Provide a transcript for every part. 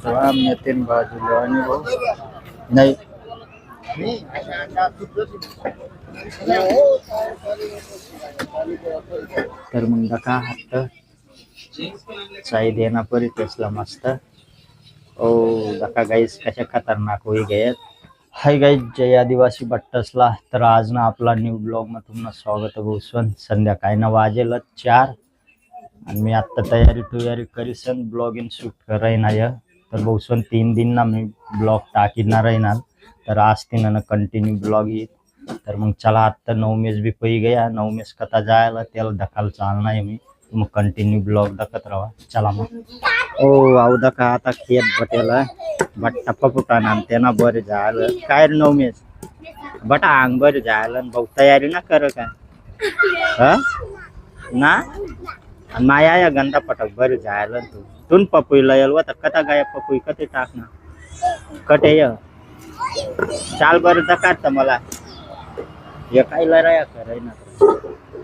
Salamnya tin baju ini bro. नाही तर मग दका हात चाय देना परी तेसला मस्त ओ दका गाईस कशा खतरनाक होई गए. हाय गाईज जय आदिवासी बट्टसला. तर आज ना आपला न्यू ब्लॉग मध्ये तुमचं स्वागत आहे भाऊसन. संध्याकाळी ना वाजेल 4 आणि मी आता तयारी करीसन ब्लॉगिंग शूट करायना. तर भाऊसन 3 दिन ना मी ब्लॉग टाकीणार राहणार. तर आज तिनं कंटिन्यू ब्लॉग येईल. तर मग चला आता 9 मेस भी पै गया. 9 मेस कथा जायला त्याला धकाल चालना आहे मी. मग कंटिन्यू ब्लॉग दाखत राहा. चला मग ओ आऊ दका आता खेत बटेला बट्टा पपुटाना त्यांना बरं झालं काय 9 मेस बटा अंग बरं झालं. भाऊ तयारी ना कर का हा ना माया या गंदा पटक बरं झालं. तून पपुईला येल तर कथा गाया पपुई कथे टाकणार कटे य चाल बरं दकार मला हे काय लढाया कराय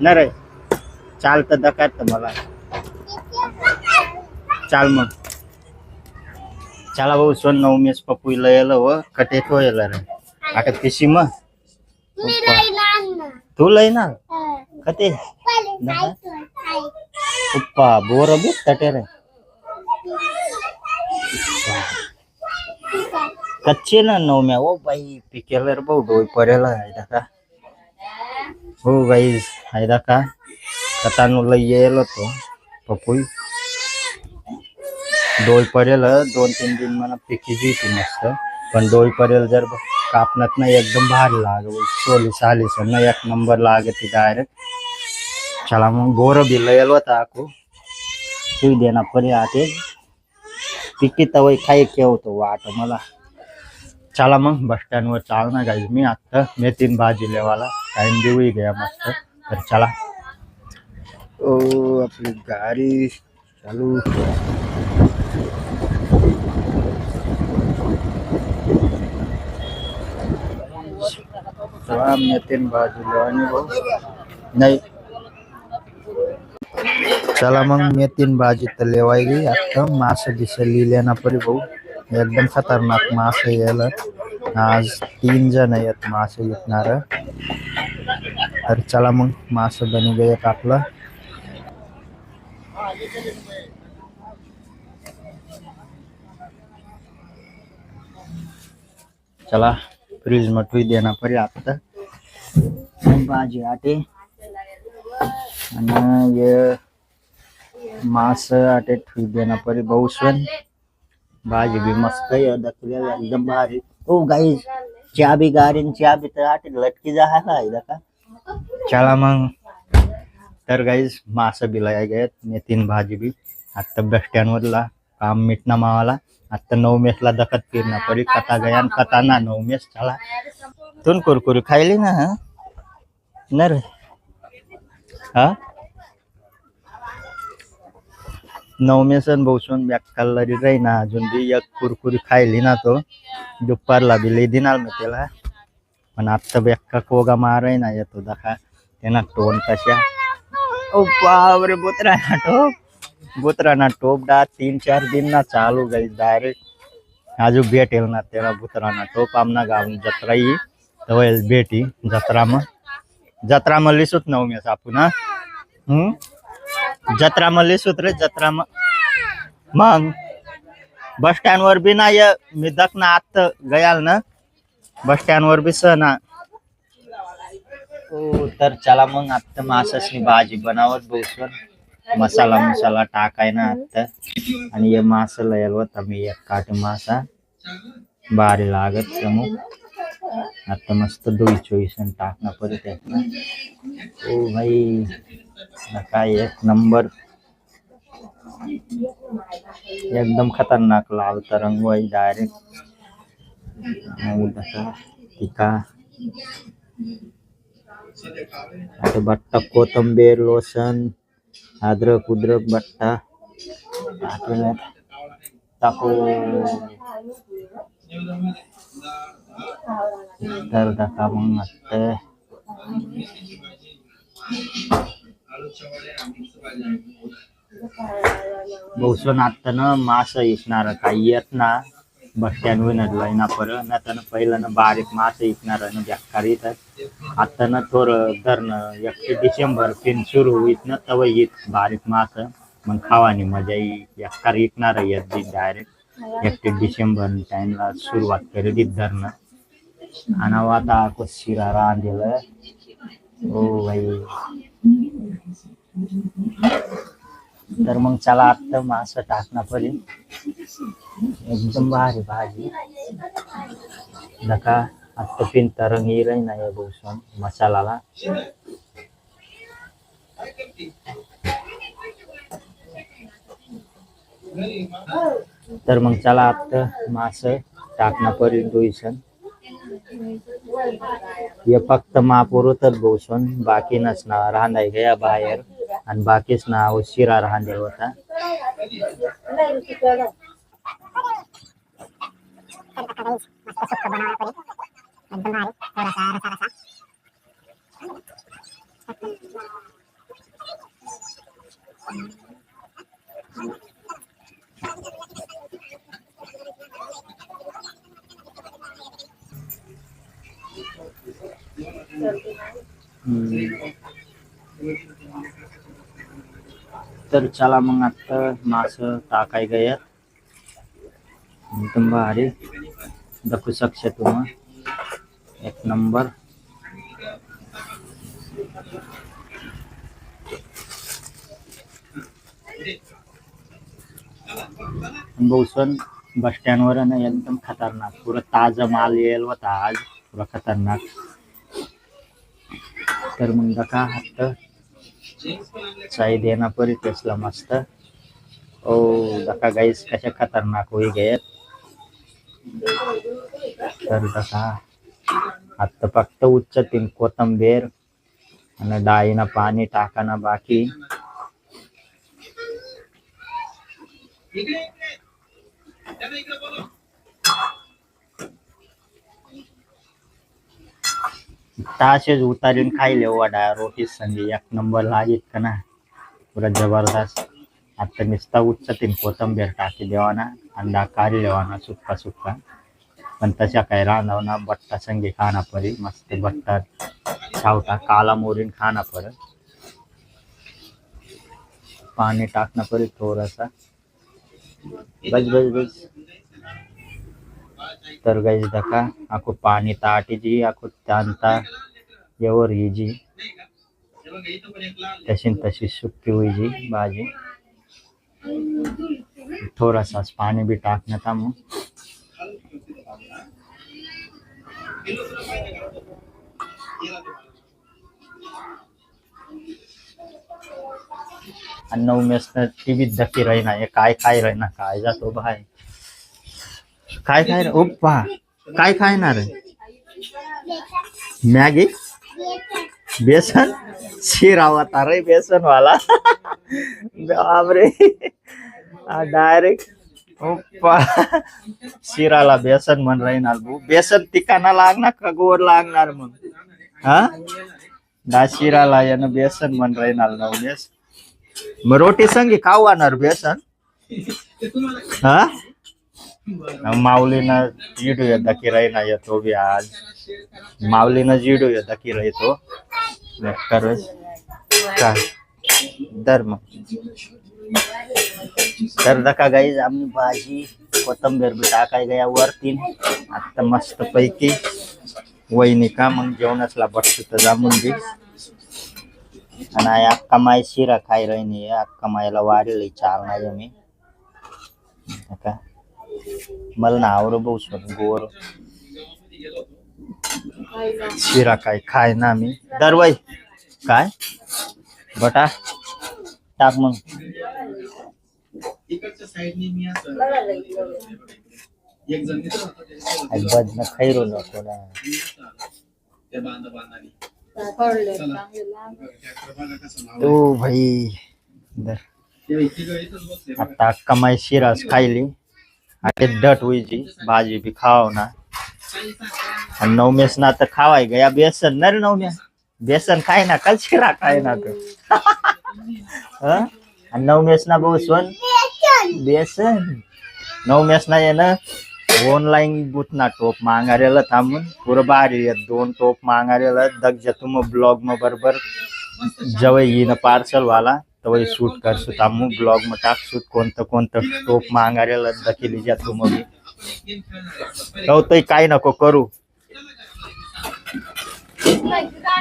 ना रे चाल तर दकार मला चाल मग चला भाऊ सोन 9 मेस पपुईला येल व कटे तो येल रे आता पिशी मग तू लय ना कते उप्पा बोर बी तटे रे कच्चे ना 9 में ओ भाई पिकेल रे भाऊ डोई पडेल आहे का हो गाईज आहे का कतानु लय येल तो पपुई डोई पडेल 2-3 दिन मला पिकीची ती मस्त पण डोई पडेल जर कापनात ना एकदम भारी लाग सोली साली ना एक नंबर लागे ती डायरेक्ट. चला मग बोर भी लयल होता आको तू देना पडे आते पिकी तवय खाई केवतो वाट मला. चला मग बस स्टँड वर चालना गाईज मी आता मेथीन भाजी लेवाला टाइम देऊ गया मस्त. तर चला ओ आपली गाडी चालू मेथीन भाजी लेवानी भाऊ नाही चला मग मेथीन भाजी तर लेवाई गई. आता मास दिसे लिहिले ना परी भाऊ एकदम खतरनाक मास यायला. आज 3 जण आहेत मास विकणार. तर चला मग मास बनी गए आपला. चला फ्रीज में ठुई देना पड़ी आता भाजी आटे आणि ये मास आटे ठुई देना पड़ी बहुसन. भाजी भी मस्त है दखलेला एकदम भारी. ओ गाईज चा भी गाडी चा भी तर आटे लटकी जायला का. चला मग तर गाईज मास भी लय गए मेथीन भाजी भी आता बस स्टँड वरला काम मिटना मावाला. आता 9 मेसला दखत फिरना पडी कथा गया कथा ना 9 मेस. चला तुन कुरकुरी खायली ना हा नर हा 9 मेसन बहुसून बॅक्कलरी राही ना अजून बी एक कुरकुरी खायली ना तो दुपारला बी लई दिनाल मी त्याला पण आता बॅक्का कोगा माराय ना येतो दखा त्यांना टोन कशा ओ बापरे बुतराना टोप डा 3-4 दिन ना चालू गई डायरेक्ट आजू भेटेल ना तेरा बुतराना टोप आमना गाव जत्रा ही तवल भेटी जत्रा में लिसूत 9 मेस आपण ना जत्रा में लिसूत रे जत्रा में मग बस स्टँड वर बी ना ये मी दखना आत गयाल ना बस स्टँड वर बी सना. ओ तर चला मग आता मासाची भाजी बनावत बसून मसाला टाकाय ना आता आणि ये मास लयल होता मी एक काट मासा भारी लागत मग आता मस्त 2 टाकना परत ना. ओ भाई काय एक नंबर एकदम खतरनाक लाल तरंग वही डायरेक्ट टिका आता बट्टा कोथंबीर लोसन अद्रक उद्रक बट्टा टाकू तर दका मग आता बहुसन आता ना मास इकणार काही येत ना बस स्टँड विनरला ना पर ना त्यानं पहिलं ना बारीक मास इकणार ना बेकार येतात आता ना थोडं धरणं 1 डिसेंबर पिन सुरू होईत ना तव येत बारीक मास मग खावानी मजा बेकार इकणार येत डायरेक्ट 1 डिसेंबर टाइमला सुरुवात करी धरणं आणि आता शिरा रांधेलं ओ भाई तर मग चला आता मास टाकणं परी एकदम भारी भाजी नका आता पिन तरंग रही ना ये बहुसन मसाला तर मग चला आता मास टाकणं परी दुईसन हे फक्त महापुरुतच बहुसन बाकी नसणार रांधाय गया बाहेर आणि बाकीच ना शिरा रांधे होता तर चला मग आता मास टाकाय गयात एकदम भारी दाखवू शकता तुम्ही 1 नंबर बहुसन बस स्टँड वर ना एकदम खतरनाक पुरा ताजा माल येईल होता आज पुरा खतरनाक तर मग दका हात चाय देना परी तेसला मस्त ओ दका गाईस कशा खतरनाक होई गयत तर दका आता फक्त उच्चतीन कोथंबीर आणि डाळीना पाणी टाकाना बाकी ताशेच उतारीन खाईले वडा रोटी संगी 1 नंबर लागेल का ना पुरा जबरदस्त आता नुसता उच्चतीन कोथंबीर टाकी देवाना अंडा काढी देवाना सुक्का सुक्का पण तशा काही रांधवना बट्टा संगी खाना परी मस्त बट्टा छावटा काला मोरीन खाना पड पाणी टाकना परी थोडासा बस बस बस तर गाईस दका आखो पाणी ताटी जी आखो तांता एवर ही जी तशी सुक्की हुई जी भाजी थोड़ा सा पानी भी टाकना था मग अन्न उमेश टीव्ही धक्की रही ना ये काय खाय रही ना काय जातो भाई काय खाय रे ओप्पा काय खायणार मॅगी बेसन शिरावता रे बेसन वाला बापरे डायरेक्ट ओप्पा शिराला बेसन म्हण राहीणार भाऊ बेसन तिकाना लागणार का गोर लागणार मग हा डा शिराला यानं बेसन म्हण राहीणार ना उमेश मग रोटी संगी खावणार बेसन हा माऊलीनं जिडू येता की राहीना येतो बी आज माऊलीनं जिडू येता की राहतो खरंच काय दर मग तर दका गाईज आम्ही भाजी कोथंबीर बी टाकाय गया वरती आता मस्त पैकी वहिनी का मग जेवणासला बसतो तर जामून बी आणि अक्का माय शिरा खाय राहिनी अक्का मायला वाढेल चार नाही मी का मला ना आवड बहु गोर शिरा काय खाय ना मी दरवाई काय बटा टाक मग बदन खैरू नको ना तो भाई आता कमाई शिरास खायली आता डट हुई भाजी भी खाओ ना नवमेश ना तर खावाय गया बेसन नर नवम्या बेसन खाय ना कल शिरा खाय ना तो आणि 9 मेस ना भाऊ सोन बेसन 9 मेस ना ये ना ऑनलाइन बूथ ना टॉप मांगारेला थांबून पुरं भारी आहेत 2 टॉप मांगारेला दग जतू मग ब्लॉग मग बरोबर जवळ येईन पार्सल वाला तवय शूट करसू थांबू ब्लॉग मग टाकसू कोणतं कोणतं टॉप मांगारेला दखिली जातो मग तो काय नको करू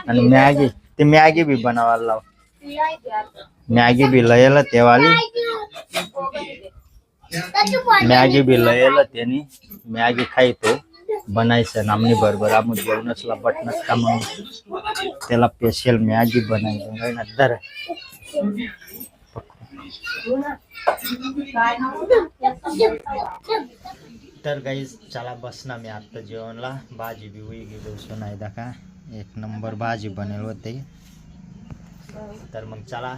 आणि मॅगी ते मॅगी बी बनवायला लाव मॅगी बी लयला तेवाली मॅगी बी लयला त्याने मॅगी खायतो बनायचं नामनी बरोबर आम्ही जेवणच बटनच का मग त्याला स्पेशल मॅगी बनायचं ना दर तर गाईज चला बस ना मी आता जेवणला भाजी बी होई गेलो नाही दाखा 1 नंबर भाजी बनेल होते तर मग चला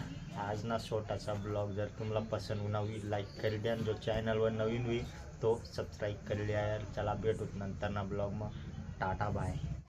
आज ना छोटासा ब्लॉग जर तुम्हाला पसंत होईल लाईक कर द्या जो चॅनलवर नवीन होईल तो सबस्क्राईब कर लिया यार चला भेटूत नंतर ना ब्लॉग मग टाटा बाय